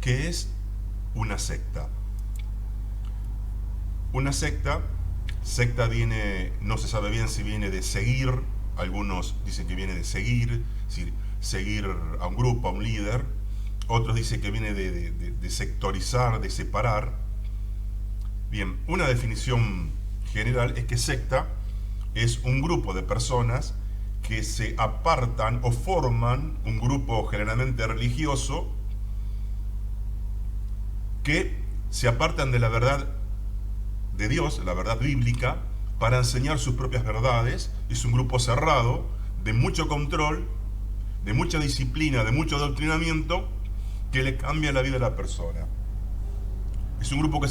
¿Qué es una secta? Una secta viene, no se sabe bien si viene de seguir, algunos dicen que viene de seguir, es decir, seguir a un grupo, a un líder, otros dicen que viene de sectorizar, de separar. Bien, una definición general es que secta es un grupo de personas que se apartan o forman un grupo generalmente religioso que se apartan de la verdad de Dios, la verdad bíblica, para enseñar sus propias verdades. Es un grupo cerrado, de mucho control, de mucha disciplina, de mucho adoctrinamiento, que le cambia la vida a la persona. Es un grupo que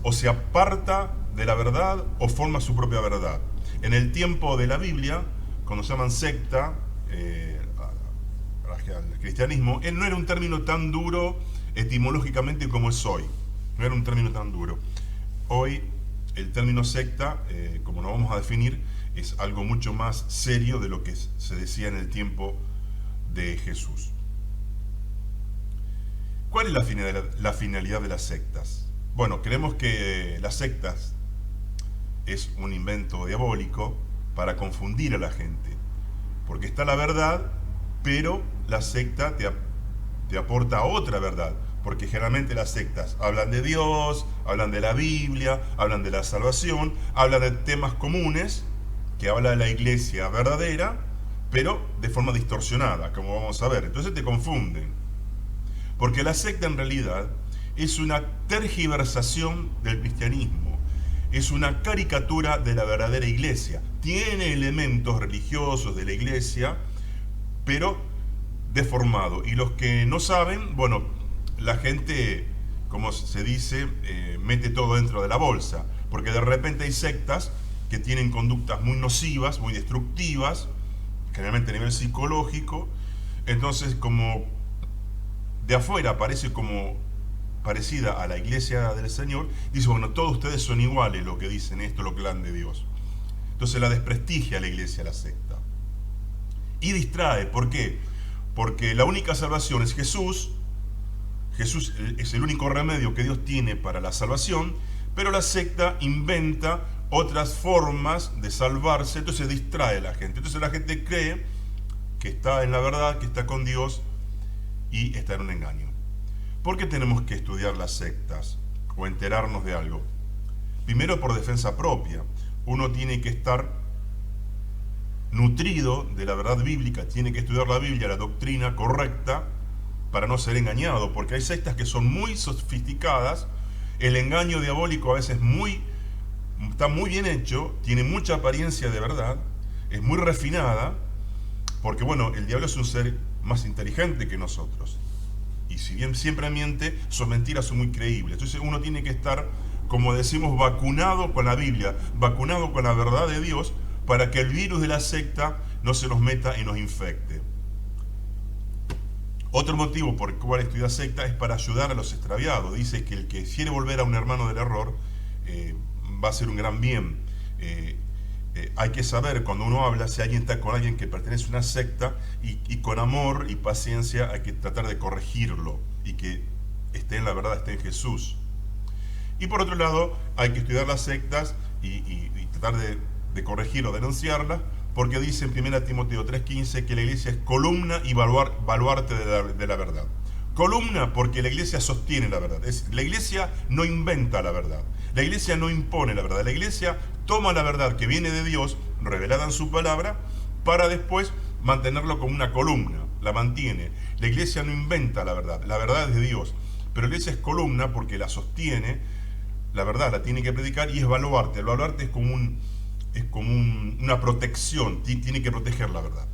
o se aparta de la verdad o forma su propia verdad. En el tiempo de la Biblia, cuando se llaman secta, al cristianismo, no era un término tan duro etimológicamente como es hoy. No era un término tan duro. Hoy el término secta, como lo vamos a definir, es algo mucho más serio de lo que se decía en el tiempo de Jesús. ¿Cuál es la finalidad de las sectas? Bueno, creemos que las sectas es un invento diabólico para confundir a la gente, porque está la verdad, pero la secta te aporta otra verdad, porque generalmente las sectas hablan de Dios, hablan de la Biblia, hablan de la salvación, hablan de temas comunes, que habla de la iglesia verdadera, pero de forma distorsionada, como vamos a ver. Entonces te confunden, porque la secta en realidad es una tergiversación del cristianismo, es una caricatura de la verdadera iglesia. Tiene elementos religiosos de la iglesia, pero deformado. Y los que no saben, bueno, la gente, como se dice, mete todo dentro de la bolsa, porque de repente hay sectas que tienen conductas muy nocivas, muy destructivas, generalmente a nivel psicológico. Entonces, como de afuera parece como parecida a la iglesia del Señor, dice, bueno, todos ustedes son iguales, lo que dicen esto, lo que hablan de Dios. Entonces la desprestigia a la iglesia, la secta. Y distrae, ¿por qué? Porque la única salvación es Jesús. Jesús es el único remedio que Dios tiene para la salvación, pero la secta inventa otras formas de salvarse, entonces distrae a la gente. Entonces la gente cree que está en la verdad, que está con Dios, y está en un engaño. ¿Por qué tenemos que estudiar las sectas o enterarnos de algo? Primero, por defensa propia. Uno tiene que estar nutrido de la verdad bíblica, tiene que estudiar la Biblia, la doctrina correcta, para no ser engañado, porque hay sectas que son muy sofisticadas, el engaño diabólico a veces está muy bien hecho, tiene mucha apariencia de verdad, es muy refinada, porque bueno, el diablo es un ser más inteligente que nosotros, y si bien siempre miente, sus mentiras son muy creíbles. Entonces uno tiene que estar, como decimos, vacunado con la Biblia, vacunado con la verdad de Dios, para que el virus de la secta no se nos meta y nos infecte. Otro motivo por el cual estudia secta es para ayudar a los extraviados. Dice que el que quiere volver a un hermano del error va a hacer un gran bien. Hay que saber cuando uno habla si alguien está con alguien que pertenece a una secta, y con amor y paciencia hay que tratar de corregirlo y que esté en la verdad, esté en Jesús. Y por otro lado, hay que estudiar las sectas y tratar de corregir o denunciarlas, porque dice en 1 Timoteo 3:15 que la iglesia es columna y baluarte de la verdad. Columna porque la iglesia sostiene la verdad. La iglesia no inventa la verdad. La iglesia no impone la verdad. La iglesia toma la verdad que viene de Dios, revelada en su palabra, para después mantenerlo como una columna. La mantiene. La iglesia no inventa la verdad. La verdad es de Dios. Pero la iglesia es columna porque la sostiene. La verdad la tiene que predicar y es baluarte. El baluarte es como una protección. Tiene que proteger la verdad.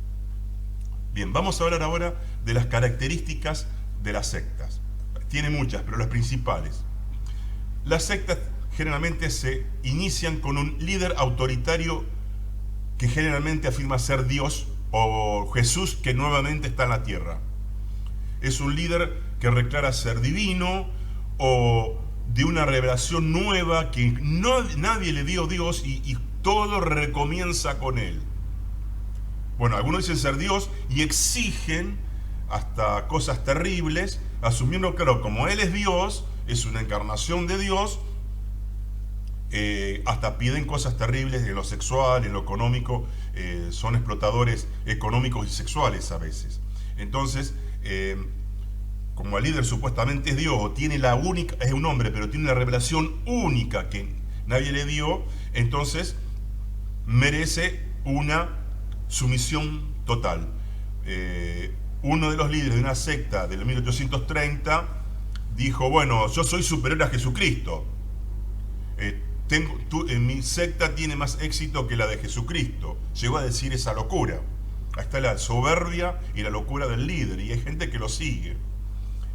Bien, vamos a hablar ahora de las características de las sectas. Tiene muchas, pero las principales. Las sectas generalmente se inician con un líder autoritario que generalmente afirma ser Dios o Jesús que nuevamente está en la tierra. Es un líder que declara ser divino o de una revelación nueva que nadie le dio Dios y todo recomienza con él. Bueno, algunos dicen ser Dios y exigen hasta cosas terribles asumiendo, claro, como Él es Dios, es una encarnación de Dios, hasta piden cosas terribles en lo sexual, en lo económico, son explotadores económicos y sexuales a veces. Entonces, como el líder supuestamente es Dios, o tiene la única, es un hombre, pero tiene una revelación única que nadie le dio, entonces merece una sumisión total. Uno de los líderes de una secta del 1830 dijo, bueno, yo soy superior a Jesucristo. Mi secta tiene más éxito que la de Jesucristo. Llegó a decir esa locura. Ahí está la soberbia y la locura del líder, y hay gente que lo sigue.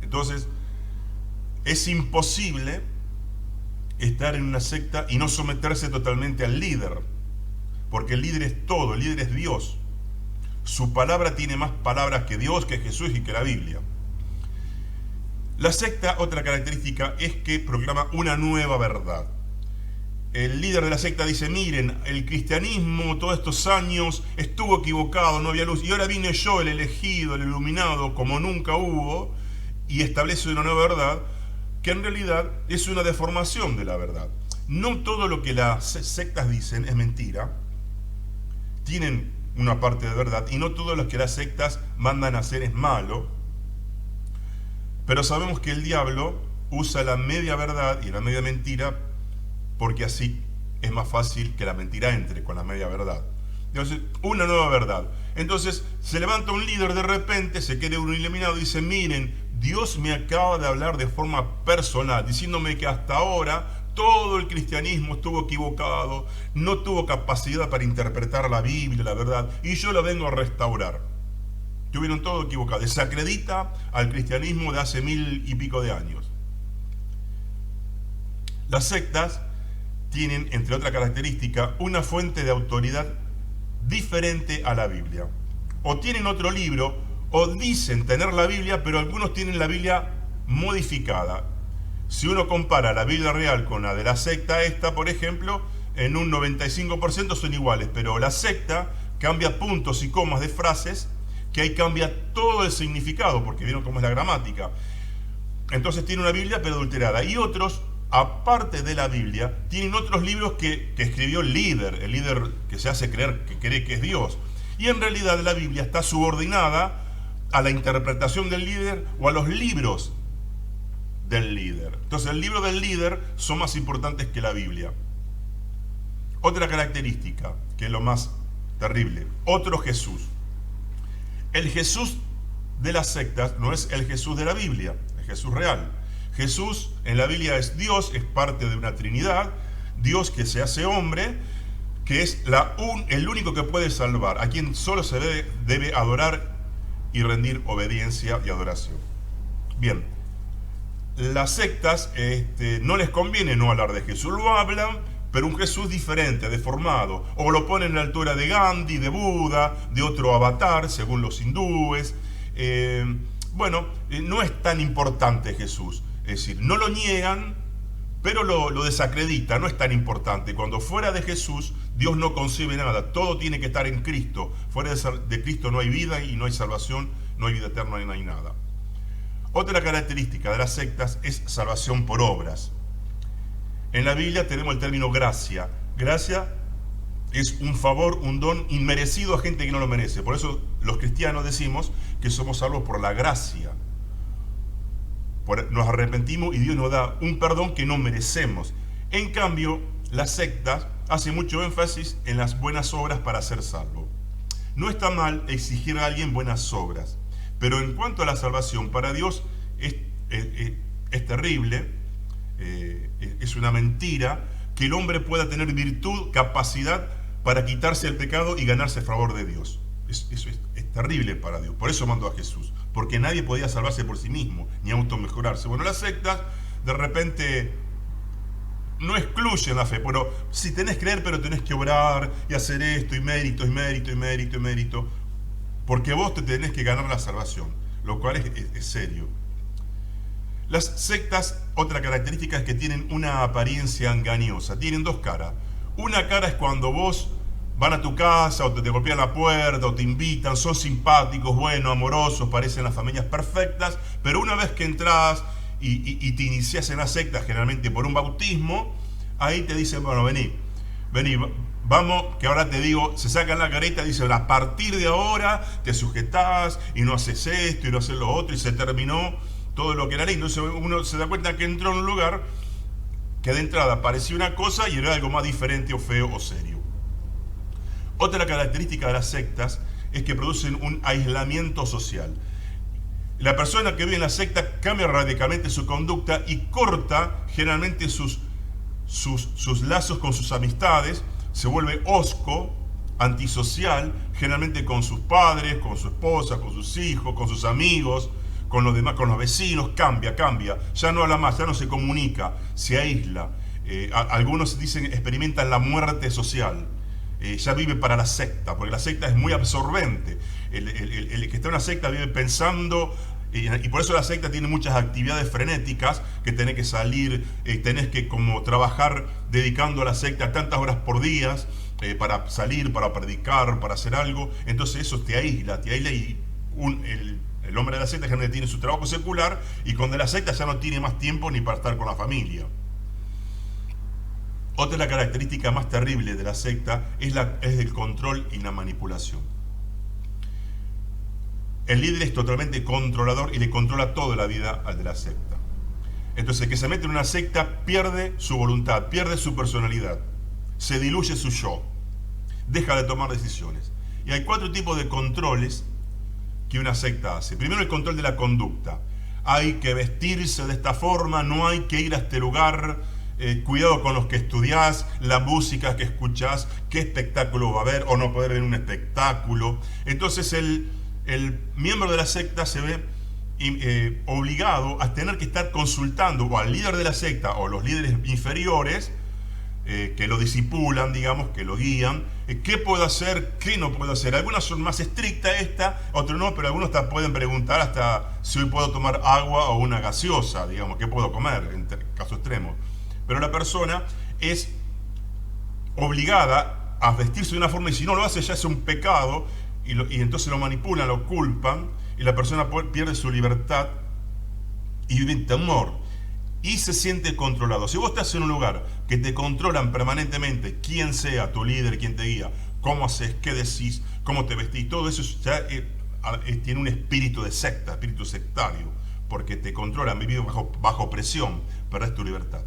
Entonces, es imposible estar en una secta y no someterse totalmente al líder, porque el líder es todo, el líder es Dios. Su palabra tiene más palabras que Dios, que Jesús y que la Biblia. La secta, otra característica, es que proclama una nueva verdad. El líder de la secta dice, miren, el cristianismo todos estos años estuvo equivocado, no había luz, y ahora vine yo, el elegido, el iluminado, como nunca hubo, y establece una nueva verdad, que en realidad es una deformación de la verdad. No todo lo que las sectas dicen es mentira, tienen una parte de verdad, y no todo lo que las sectas mandan a hacer es malo, pero sabemos que el diablo usa la media verdad y la media mentira, porque así es más fácil que la mentira entre con la media verdad. Entonces, una nueva verdad. Entonces, se levanta un líder de repente, se queda un iluminado y dice, miren, Dios me acaba de hablar de forma personal, diciéndome que hasta ahora todo el cristianismo estuvo equivocado, no tuvo capacidad para interpretar la Biblia, la verdad, y yo la vengo a restaurar. Tuvieron todo equivocado. Desacredita al cristianismo de hace 1000 y pico de años. Las sectas tienen, entre otras características, una fuente de autoridad diferente a la Biblia. O tienen otro libro, o dicen tener la Biblia, pero algunos tienen la Biblia modificada. Si uno compara la Biblia real con la de la secta esta, por ejemplo, en un 95% son iguales, pero la secta cambia puntos y comas de frases, que ahí cambia todo el significado, porque vieron cómo es la gramática. Entonces tiene una Biblia pero adulterada. Y otros, aparte de la Biblia, tienen otros libros que escribió el líder que se hace creer, que cree que es Dios. Y en realidad la Biblia está subordinada a la interpretación del líder o a los libros del líder. Entonces el libro del líder son más importantes que la Biblia. Otra característica, que es lo más terrible, otro Jesús. El Jesús de las sectas no es el Jesús de la Biblia, es Jesús real. Jesús en la Biblia es Dios, es parte de una Trinidad, Dios que se hace hombre, que es el único que puede salvar, a quien solo se debe adorar y rendir obediencia y adoración. Bien, las sectas no les conviene no hablar de Jesús, lo hablan, pero un Jesús diferente, deformado, o lo ponen a la altura de Gandhi, de Buda, de otro avatar, según los hindúes. No es tan importante Jesús. Es decir, no lo niegan, pero lo desacreditan, no es tan importante. Cuando fuera de Jesús, Dios no concibe nada, todo tiene que estar en Cristo. Fuera de Cristo no hay vida y no hay salvación, no hay vida eterna y no hay nada. Otra característica de las sectas es salvación por obras. En la Biblia tenemos el término gracia. Gracia es un favor, un don inmerecido a gente que no lo merece. Por eso los cristianos decimos que somos salvos por la gracia. Nos arrepentimos y Dios nos da un perdón que no merecemos. En cambio, las sectas hacen mucho énfasis en las buenas obras para ser salvo. No está mal exigir a alguien buenas obras, pero en cuanto a la salvación, para Dios es terrible, es una mentira que el hombre pueda tener virtud, capacidad para quitarse el pecado y ganarse el favor de Dios. Eso es terrible para Dios. Por eso mandó a Jesús, porque nadie podía salvarse por sí mismo ni automejorarse. Bueno, las sectas de repente no excluyen la fe, pero si tenés que creer, pero tenés que orar y hacer esto y mérito y mérito y mérito y mérito, porque vos te tenés que ganar la salvación, lo cual es serio. Las sectas, otra característica es que tienen una apariencia engañosa, tienen dos caras. Una cara es cuando vos van a tu casa o te golpean la puerta o te invitan, son simpáticos, buenos, amorosos, parecen las familias perfectas, pero una vez que entras y te inicias en la secta, generalmente por un bautismo, ahí te dicen, bueno, vení, vamos, que ahora te digo, se sacan la careta, dicen, a partir de ahora te sujetás y no haces esto y no haces lo otro, y se terminó todo lo que era ley. Entonces uno se da cuenta que entró en un lugar que de entrada parecía una cosa y era algo más diferente o feo o serio. Otra característica de las sectas es que producen un aislamiento social. La persona que vive en la secta cambia radicalmente su conducta y corta generalmente sus lazos con sus amistades, se vuelve hosco, antisocial, generalmente con sus padres, con su esposa, con sus hijos, con sus amigos, con los demás, con los vecinos, cambia, ya no habla más, ya no se comunica, se aísla. Algunos dicen, experimentan la muerte social. Ya vive para la secta, porque la secta es muy absorbente. El que está en una secta vive pensando, y por eso la secta tiene muchas actividades frenéticas, que tenés que salir, tenés que como trabajar dedicando a la secta tantas horas por día, para salir, para predicar, para hacer algo. Entonces eso te aísla y el hombre de la secta generalmente tiene su trabajo secular, y con de la secta ya no tiene más tiempo ni para estar con la familia. Otra característica más terrible de la secta es el control y la manipulación. El líder es totalmente controlador y le controla toda la vida al de la secta. Entonces el que se mete en una secta pierde su voluntad, pierde su personalidad, se diluye su yo, deja de tomar decisiones. Y hay 4 tipos de controles que una secta hace. Primero, el control de la conducta. Hay que vestirse de esta forma, no hay que ir a este lugar. Cuidado con los que estudiás, la música que escuchás, qué espectáculo va a haber o no poder ver un espectáculo. Entonces el miembro de la secta se ve obligado a tener que estar consultando o al líder de la secta o los líderes inferiores, que lo disipulan, digamos, que lo guían, qué puedo hacer, qué no puedo hacer. Algunas son más estrictas, otras no, pero algunos hasta pueden preguntar hasta si hoy puedo tomar agua o una gaseosa, digamos, qué puedo comer en caso extremo. Pero la persona es obligada a vestirse de una forma, y si no lo hace ya es un pecado, y entonces lo manipulan, lo culpan, y la persona pierde su libertad y vive en temor y se siente controlado. Si vos estás en un lugar que te controlan permanentemente, quién sea tu líder, quién te guía, cómo haces, qué decís, cómo te vestís, todo eso ya tiene un espíritu de secta, espíritu sectario, porque te controlan, vivís bajo presión, perdés tu libertad.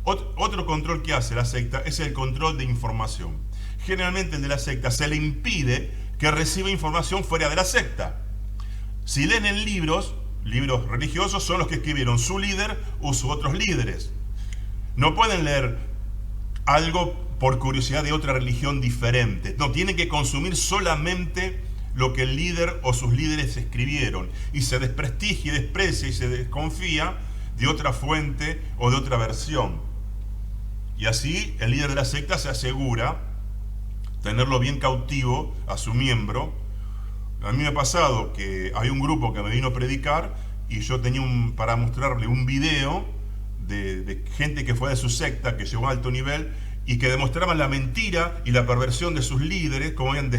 Otro control que hace la secta es el control de información. Generalmente el de la secta se le impide que reciba información fuera de la secta. Si leen en libros religiosos, son los que escribieron su líder o sus otros líderes. No pueden leer algo por curiosidad de otra religión diferente. No, tienen que consumir solamente lo que el líder o sus líderes escribieron. Y se desprestigia y desprecia y se desconfía de otra fuente o de otra versión. Y así el líder de la secta se asegura tenerlo bien cautivo a su miembro. A mí me ha pasado que hay un grupo que me vino a predicar y yo tenía para mostrarle un video de gente que fue de su secta, que llegó a alto nivel y que demostraban la mentira y la perversión de sus líderes, cómo habían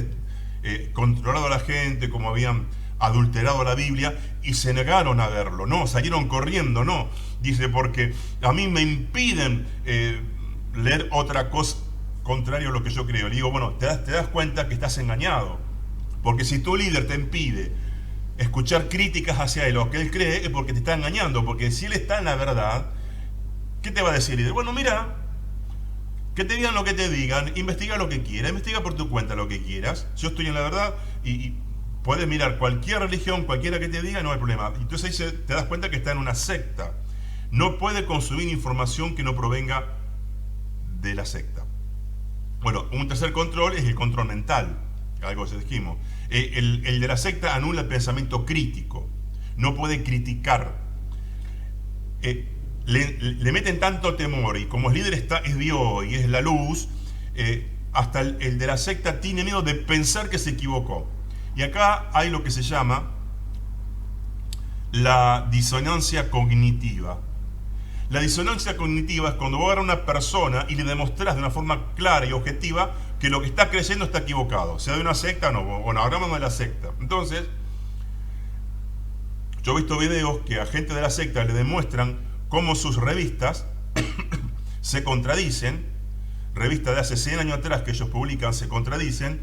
controlado a la gente, cómo habían adulterado la Biblia, y se negaron a verlo, no, salieron corriendo, no. Dice, porque a mí me impiden leer otra cosa contrario a lo que yo creo. Le digo, bueno, te das cuenta que estás engañado, porque si tu líder te impide escuchar críticas hacia él o lo que él cree, es porque te está engañando, porque si él está en la verdad, ¿qué te va a decir? Líder? Bueno, mira, que te digan lo que te digan, investiga lo que quieras, investiga por tu cuenta lo que quieras, yo estoy en la verdad y puedes mirar cualquier religión, cualquiera que te diga, no hay problema. Entonces ahí te das cuenta que está en una secta. No puede consumir información que no provenga de la secta. Bueno, un tercer control es el control mental, algo que dijimos. El de la secta anula el pensamiento crítico, no puede criticar. Le meten tanto temor, y como el líder es Dios y es la luz, hasta el de la secta tiene miedo de pensar que se equivocó. Y acá hay lo que se llama la disonancia cognitiva. La disonancia cognitiva es cuando vos agarras a una persona y le demostrás de una forma clara y objetiva que lo que está creyendo está equivocado. Sea de una secta, no. Bueno, hablamos de la secta. Entonces, yo he visto videos que a gente de la secta le demuestran cómo sus revistas se contradicen. Revistas de hace 100 años atrás que ellos publican se contradicen.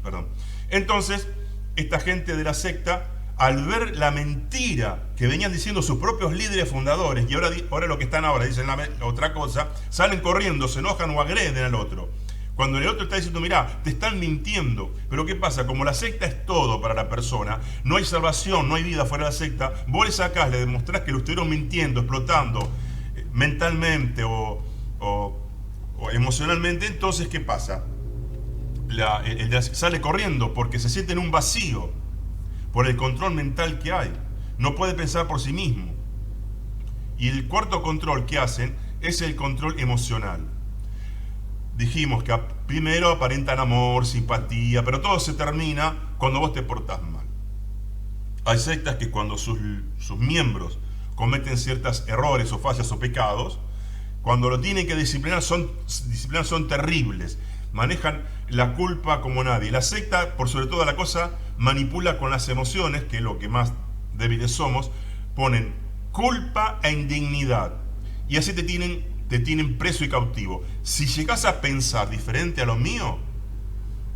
Perdón. Entonces, esta gente de la secta, al ver la mentira que venían diciendo sus propios líderes fundadores, y ahora lo que están ahora dicen otra cosa, salen corriendo, se enojan o agreden al otro. Cuando el otro está diciendo, mirá, te están mintiendo. Pero ¿qué pasa? Como la secta es todo para la persona, no hay salvación, no hay vida fuera de la secta, vos le sacás, le demostrás que lo estuvieron mintiendo, explotando mentalmente o emocionalmente. Entonces, ¿qué pasa? Sale corriendo porque se siente en un vacío por el control mental que hay. No puede pensar por sí mismo. Y el cuarto control que hacen es el control emocional. Dijimos que primero aparentan amor, simpatía, pero todo se termina cuando vos te portás mal. Hay sectas que cuando sus miembros cometen ciertos errores o fallas o pecados, cuando lo tienen que disciplinar son terribles. Manejan la culpa como nadie. La secta, por sobre toda la cosa, manipula con las emociones, que es lo que más débiles somos. Ponen culpa e indignidad. Y así te tienen preso y cautivo. Si llegas a pensar diferente a lo mío,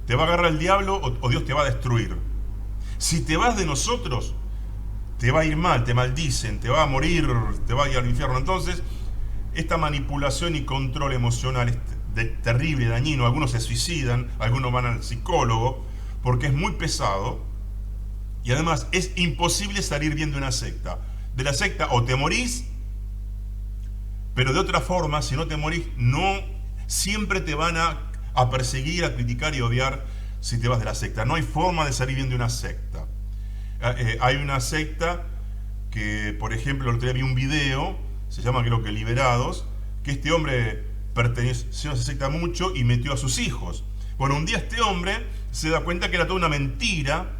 te va a agarrar el diablo o Dios te va a destruir. Si te vas de nosotros, te va a ir mal, te maldicen, te va a morir, te va a ir al infierno. Entonces, esta manipulación y control emocional es terrible, dañino. Algunos se suicidan, algunos van al psicólogo, porque es muy pesado. Y además es imposible salir bien de una secta. De la secta o te morís, pero de otra forma, si no te morís, no siempre te van a perseguir, a criticar y odiar si te vas de la secta. No hay forma de salir bien de una secta. Hay una secta que, por ejemplo, el otro día vi un video, se llama creo que Liberados, que este hombre perteneció a esa secta mucho y metió a sus hijos. Bueno, un día este hombre se da cuenta que era toda una mentira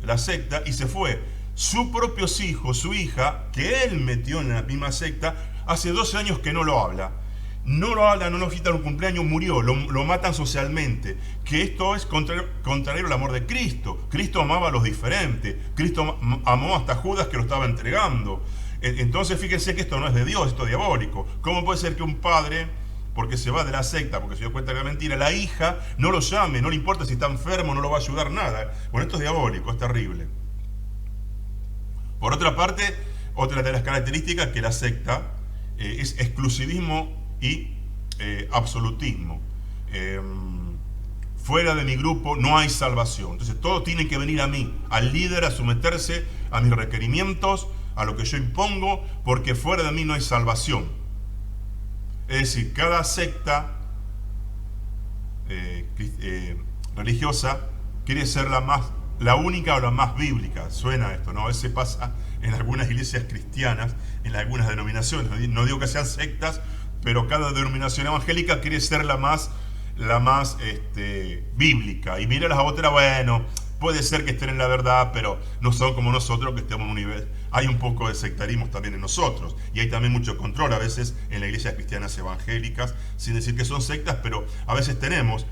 la secta y se fue. Sus propios hijos, su hija, que él metió en la misma secta, hace 12 años que no lo habla. No lo habla, no lo visitan un cumpleaños, murió, lo matan socialmente. Que esto es contrario al amor de Cristo. Cristo amaba a los diferentes. Cristo amó hasta Judas que lo estaba entregando. Entonces fíjense que esto no es de Dios, esto es diabólico. ¿Cómo puede ser que un padre, porque se va de la secta, porque se dio cuenta de la mentira, la hija no lo llame, no le importa si está enfermo, no lo va a ayudar nada? Bueno, esto es diabólico, es terrible. Por otra parte, otra de las características que la secta es exclusivismo y absolutismo. Fuera de mi grupo no hay salvación. Entonces todos tienen que venir a mí, al líder, a someterse a mis requerimientos, a lo que yo impongo, porque fuera de mí no hay salvación. Es decir, cada secta religiosa quiere ser la única o la más bíblica. Suena esto, ¿no? A veces pasa en algunas iglesias cristianas, en algunas denominaciones. No digo que sean sectas, pero cada denominación evangélica quiere ser la más bíblica. Y mira las otras, bueno, puede ser que estén en la verdad, pero no son como nosotros, que estemos en un nivel. Hay un poco de sectarismo también en nosotros. Y hay también mucho control a veces en las iglesias cristianas evangélicas, sin decir que son sectas, pero a veces tenemos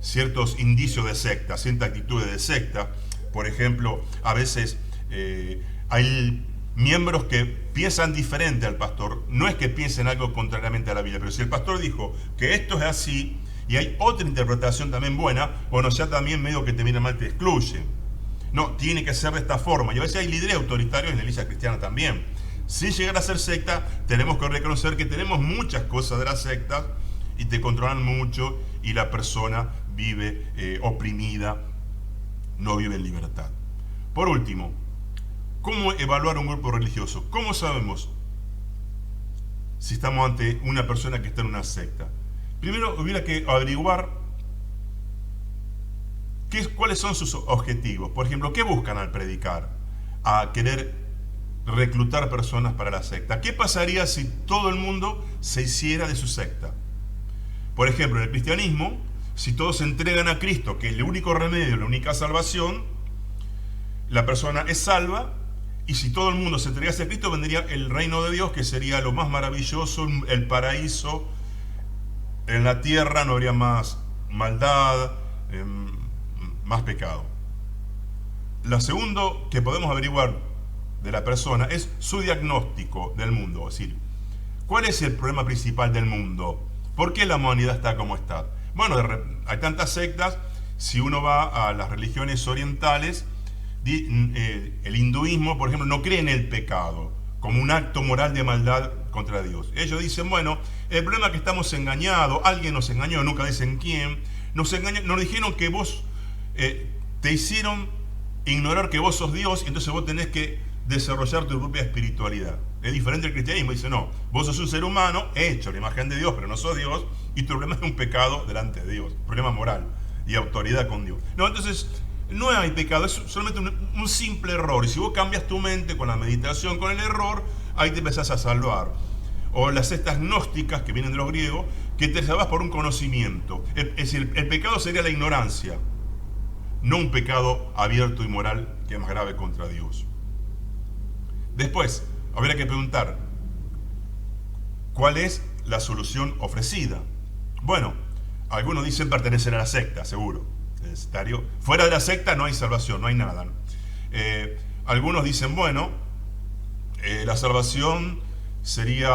ciertos indicios de secta, ciertas actitudes de secta. Por ejemplo, a veces hay miembros que piensan diferente al pastor. No es que piensen algo contrariamente a la Biblia, pero si el pastor dijo que esto es así y hay otra interpretación también buena, bueno, ya también medio que te viene mal, te excluyen. No, tiene que ser de esta forma. Y a veces hay líderes autoritarios en la iglesia cristiana también. Sin llegar a ser secta, tenemos que reconocer que tenemos muchas cosas de las sectas y te controlan mucho y la persona vive oprimida, no vive en libertad. Por último, ¿cómo evaluar un grupo religioso? ¿Cómo sabemos si estamos ante una persona que está en una secta? Primero, hubiera que averiguar cuáles son sus objetivos. Por ejemplo, ¿qué buscan al predicar? A querer reclutar personas para la secta. ¿Qué pasaría si todo el mundo se hiciera de su secta? Por ejemplo, en el cristianismo, si todos se entregan a Cristo, que es el único remedio, la única salvación, la persona es salva. Y si todo el mundo se entregase a Cristo, vendría el reino de Dios, que sería lo más maravilloso, el paraíso, en la tierra no habría más maldad, más pecado. Lo segundo que podemos averiguar de la persona es su diagnóstico del mundo, es decir, ¿cuál es el problema principal del mundo? ¿Por qué la humanidad está como está? Bueno, hay tantas sectas. Si uno va a las religiones orientales, el hinduismo, por ejemplo, no cree en el pecado como un acto moral de maldad contra Dios. Ellos dicen, bueno, el problema es que estamos engañados, alguien nos engañó, nunca dicen quién, nos dijeron que vos te hicieron ignorar que vos sos Dios, y entonces vos tenés que desarrollar tu propia espiritualidad. Es diferente al cristianismo, dice, no, vos sos un ser humano hecho a la imagen de Dios, pero no sos Dios, y tu problema es un pecado delante de Dios, problema moral y autoridad con Dios. No, entonces no hay pecado, es solamente un simple error, y si vos cambias tu mente con la meditación, con el error, ahí te empezás a salvar. O las sectas gnósticas que vienen de los griegos, que te salvas por un conocimiento. Es decir, el pecado sería la ignorancia, no un pecado abierto y moral que es más grave contra Dios. Después, habría que preguntar, ¿cuál es la solución ofrecida? Bueno, algunos dicen pertenecer a la secta, seguro. Fuera de la secta no hay salvación, no hay nada. Algunos dicen, bueno, la salvación sería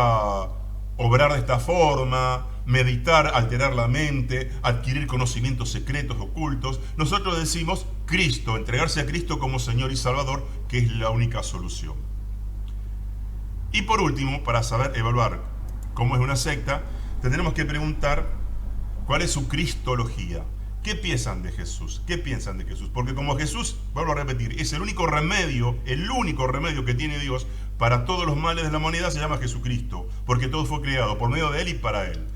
obrar de esta forma, meditar, alterar la mente, adquirir conocimientos secretos, ocultos. Nosotros decimos Cristo, entregarse a Cristo como Señor y Salvador, que es la única solución. Y por último, para saber evaluar cómo es una secta, tendremos que preguntar cuál es su cristología. ¿Qué piensan de Jesús? ¿Qué piensan de Jesús? Porque como Jesús, vuelvo a repetir, es el único remedio que tiene Dios para todos los males de la humanidad, se llama Jesucristo, porque todo fue creado por medio de Él y para Él.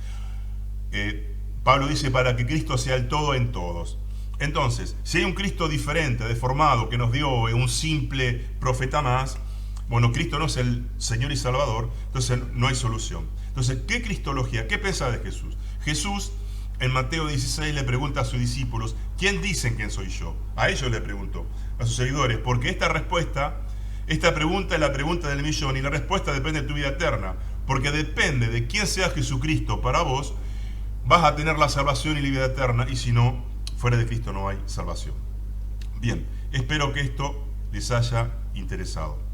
Pablo dice, para que Cristo sea el todo en todos. Entonces, si hay un Cristo diferente, deformado, que nos dio un simple profeta más, bueno, Cristo no es el Señor y Salvador, entonces no hay solución. Entonces, ¿qué cristología? ¿Qué piensa de Jesús? Jesús, en Mateo 16, le pregunta a sus discípulos, ¿quién dicen quién soy yo? A ellos le preguntó, a sus seguidores, porque esta pregunta es la pregunta del millón, y la respuesta depende de tu vida eterna, porque depende de quién sea Jesucristo para vos, vas a tener la salvación y la vida eterna, y si no, fuera de Cristo no hay salvación. Bien, espero que esto les haya interesado.